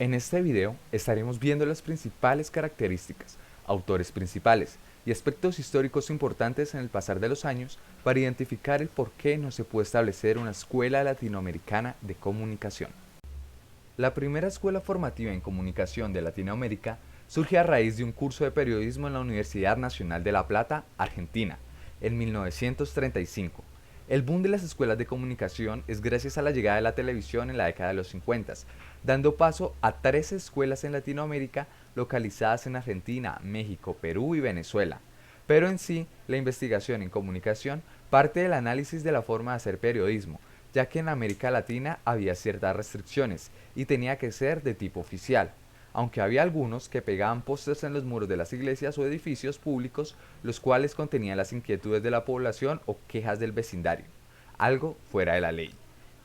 En este video estaremos viendo las principales características, autores principales y aspectos históricos importantes en el pasar de los años para identificar el por qué no se puede establecer una escuela latinoamericana de comunicación. La primera escuela formativa en comunicación de Latinoamérica surge a raíz de un curso de periodismo en la Universidad Nacional de La Plata, Argentina, en 1935. El boom de las escuelas de comunicación es gracias a la llegada de la televisión en la década de los 50, dando paso a 13 escuelas en Latinoamérica localizadas en Argentina, México, Perú y Venezuela. Pero en sí, la investigación en comunicación parte del análisis de la forma de hacer periodismo, ya que en América Latina había ciertas restricciones y tenía que ser de tipo oficial, aunque había algunos que pegaban pósters en los muros de las iglesias o edificios públicos, los cuales contenían las inquietudes de la población o quejas del vecindario, algo fuera de la ley.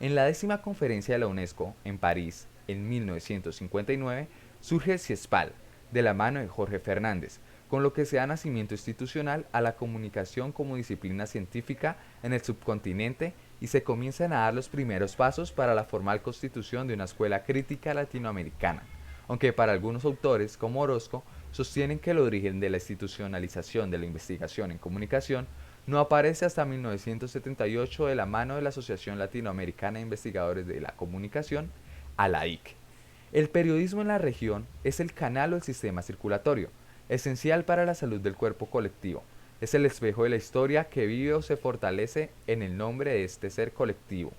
En la 10ª conferencia de la UNESCO, en París, en 1959, surge el CIESPAL, de la mano de Jorge Fernández, con lo que se da nacimiento institucional a la comunicación como disciplina científica en el subcontinente y se comienzan a dar los primeros pasos para la formal constitución de una escuela crítica latinoamericana, aunque para algunos autores, como Orozco, sostienen que el origen de la institucionalización de la investigación en comunicación no aparece hasta 1978 de la mano de la Asociación Latinoamericana de Investigadores de la Comunicación, ALAIC. El periodismo en la región es el canal o el sistema circulatorio, esencial para la salud del cuerpo colectivo. Es el espejo de la historia que vive o se fortalece en el nombre de este ser colectivo,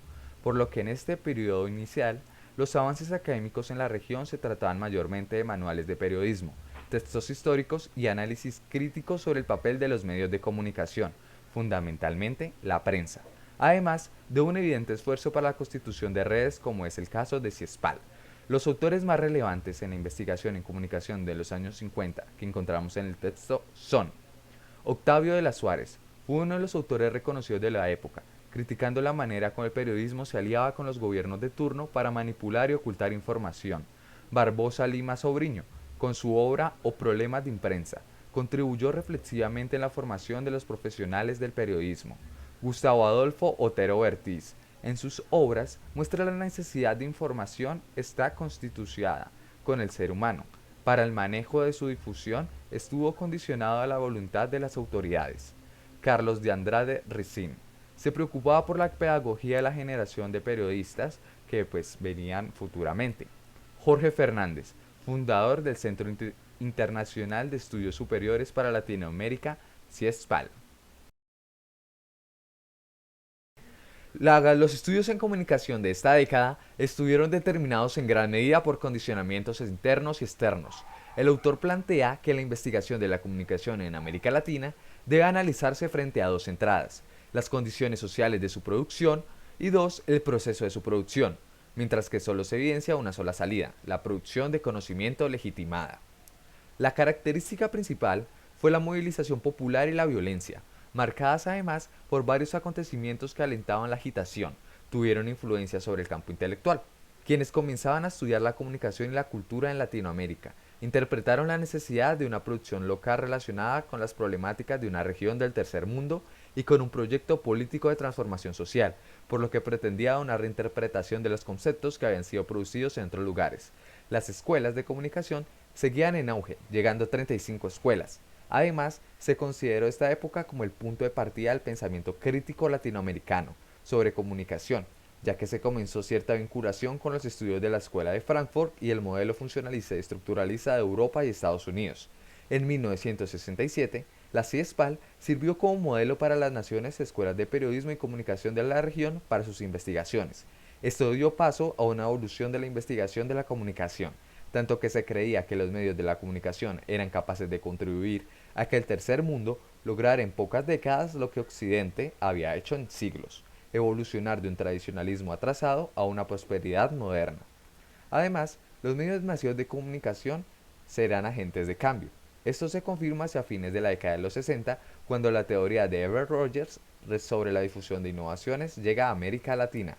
por lo que en este periodo inicial, los avances académicos en la región se trataban mayormente de manuales de periodismo, textos históricos y análisis críticos sobre el papel de los medios de comunicación, fundamentalmente la prensa, además de un evidente esfuerzo para la constitución de redes como es el caso de CIESPAL. Los autores más relevantes en la investigación en comunicación de los años 50 que encontramos en el texto son Octavio de la Suárez, fue uno de los autores reconocidos de la época, criticando la manera como el periodismo se aliaba con los gobiernos de turno para manipular y ocultar información. Barbosa Lima Sobriño, con su obra O Problemas de Imprensa, contribuyó reflexivamente en la formación de los profesionales del periodismo. Gustavo Adolfo Otero Ortiz, en sus obras muestra la necesidad de información está constitucionada con el ser humano. Para el manejo de su difusión estuvo condicionado a la voluntad de las autoridades. Carlos de Andrade Ricín se preocupaba por la pedagogía de la generación de periodistas que venían futuramente. Jorge Fernández, fundador del Centro Internacional de Estudios Superiores para Latinoamérica, CIESPAL. Los estudios en comunicación de esta década estuvieron determinados en gran medida por condicionamientos internos y externos. El autor plantea que la investigación de la comunicación en América Latina debe analizarse frente a dos entradas: las condiciones sociales de su producción y dos, el proceso de su producción, mientras que solo se evidencia una sola salida, la producción de conocimiento legitimada. La característica principal fue la movilización popular y la violencia, marcadas además por varios acontecimientos que alentaban la agitación, tuvieron influencia sobre el campo intelectual. Quienes comenzaban a estudiar la comunicación y la cultura en Latinoamérica interpretaron la necesidad de una producción local relacionada con las problemáticas de una región del tercer mundo y con un proyecto político de transformación social, por lo que pretendía una reinterpretación de los conceptos que habían sido producidos en otros lugares. Las escuelas de comunicación seguían en auge, llegando a 35 escuelas. Además, se consideró esta época como el punto de partida del pensamiento crítico latinoamericano sobre comunicación, ya que se comenzó cierta vinculación con los estudios de la Escuela de Frankfurt y el modelo funcionalista y estructuralista de Europa y Estados Unidos. En 1967, la CIESPAL sirvió como modelo para las naciones escuelas de periodismo y comunicación de la región para sus investigaciones. Esto dio paso a una evolución de la investigación de la comunicación, tanto que se creía que los medios de la comunicación eran capaces de contribuir a que el tercer mundo lograra en pocas décadas lo que Occidente había hecho en siglos: evolucionar de un tradicionalismo atrasado a una prosperidad moderna. Además, los medios masivos de comunicación serán agentes de cambio. Esto se confirma hacia fines de la década de los 60, cuando la teoría de Everett Rogers sobre la difusión de innovaciones llega a América Latina.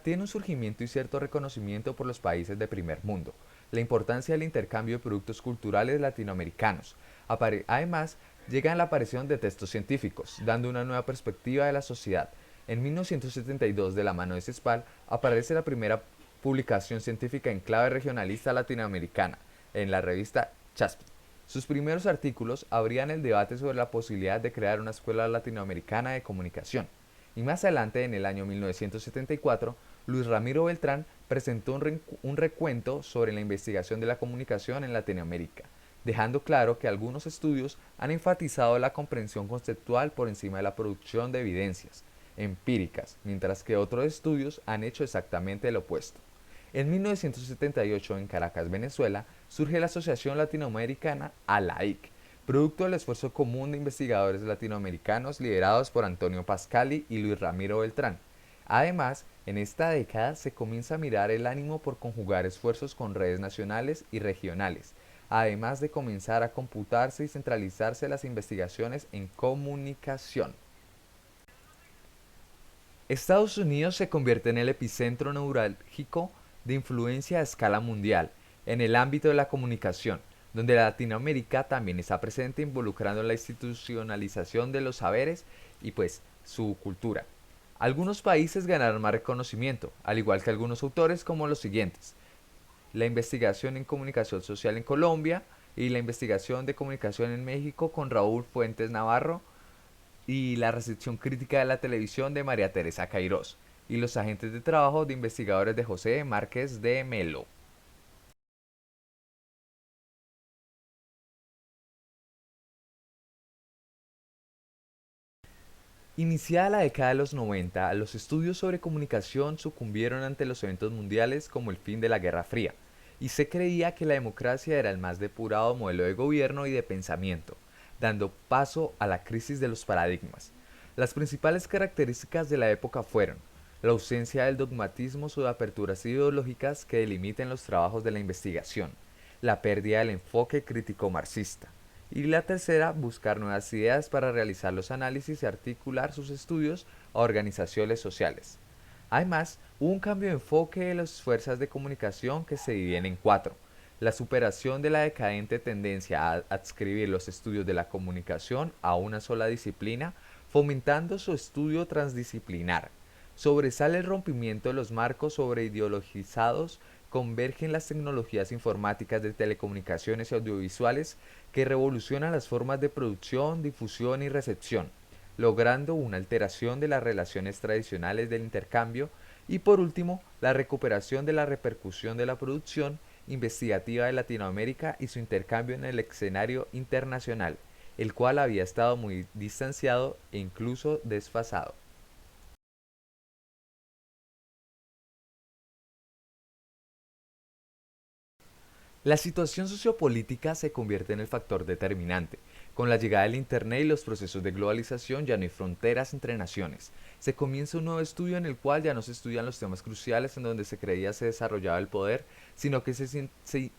Tiene un surgimiento y cierto reconocimiento por los países de primer mundo, la importancia del intercambio de productos culturales latinoamericanos. Además, llega la aparición de textos científicos, dando una nueva perspectiva de la sociedad. En 1972, de la mano de CESPAL, aparece la primera publicación científica en clave regionalista latinoamericana, en la revista Chaspi. Sus primeros artículos abrían el debate sobre la posibilidad de crear una escuela latinoamericana de comunicación. Y más adelante, en el año 1974, Luis Ramiro Beltrán presentó un recuento sobre la investigación de la comunicación en Latinoamérica, dejando claro que algunos estudios han enfatizado la comprensión conceptual por encima de la producción de evidencias empíricas, mientras que otros estudios han hecho exactamente lo opuesto. En 1978, en Caracas, Venezuela, surge la Asociación Latinoamericana ALAIC, producto del esfuerzo común de investigadores latinoamericanos liderados por Antonio Pascali y Luis Ramiro Beltrán. Además, en esta década se comienza a mirar el ánimo por conjugar esfuerzos con redes nacionales y regionales, además de comenzar a computarse y centralizarse las investigaciones en comunicación. Estados Unidos se convierte en el epicentro neurálgico de influencia a escala mundial en el ámbito de la comunicación, donde Latinoamérica también está presente involucrando la institucionalización de los saberes y pues su cultura. Algunos países ganaron más reconocimiento, al igual que algunos autores como los siguientes: la investigación en comunicación social en Colombia y la investigación de comunicación en México con Raúl Fuentes Navarro, y la recepción crítica de la televisión de María Teresa Cairós, y los agentes de trabajo de investigadores de José Márquez de Melo. Iniciada la década de los 90, los estudios sobre comunicación sucumbieron ante los eventos mundiales como el fin de la Guerra Fría, y se creía que la democracia era el más depurado modelo de gobierno y de pensamiento, dando paso a la crisis de los paradigmas. Las principales características de la época fueron la ausencia del dogmatismo sobre aperturas ideológicas que delimiten los trabajos de la investigación, la pérdida del enfoque crítico marxista, y la tercera, buscar nuevas ideas para realizar los análisis y articular sus estudios a organizaciones sociales. Además, hubo un cambio de enfoque de las fuerzas de comunicación que se dividen en cuatro: la superación de la decadente tendencia a adscribir los estudios de la comunicación a una sola disciplina, fomentando su estudio transdisciplinar. Sobresale el rompimiento de los marcos sobreideologizados, convergen las tecnologías informáticas de telecomunicaciones y audiovisuales que revolucionan las formas de producción, difusión y recepción, logrando una alteración de las relaciones tradicionales del intercambio, y por último, la recuperación de la repercusión de la producción investigativa de Latinoamérica y su intercambio en el escenario internacional, el cual había estado muy distanciado e incluso desfasado. La situación sociopolítica se convierte en el factor determinante. Con la llegada del Internet y los procesos de globalización ya no hay fronteras entre naciones. Se comienza un nuevo estudio en el cual ya no se estudian los temas cruciales en donde se creía se desarrollaba el poder, sino que se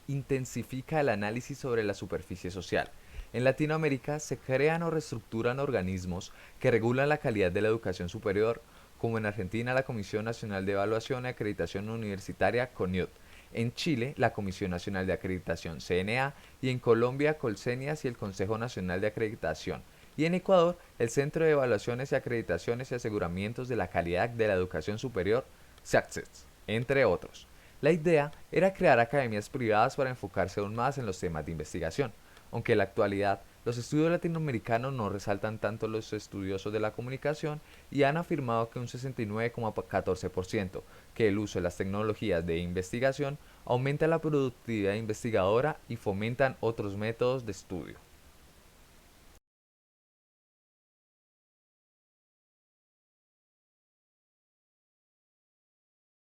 intensifica el análisis sobre la superficie social. En Latinoamérica se crean o reestructuran organismos que regulan la calidad de la educación superior, como en Argentina la Comisión Nacional de Evaluación y Acreditación Universitaria, CONIUT; en Chile, la Comisión Nacional de Acreditación, CNA; y en Colombia, Colsenias y el Consejo Nacional de Acreditación; y en Ecuador, el Centro de Evaluaciones y Acreditaciones y Aseguramientos de la Calidad de la Educación Superior, CEACSES, entre otros. La idea era crear academias privadas para enfocarse aún más en los temas de investigación, aunque en la actualidad los estudios latinoamericanos no resaltan tanto los estudiosos de la comunicación, y han afirmado que un 69,14% que el uso de las tecnologías de investigación aumenta la productividad investigadora y fomentan otros métodos de estudio.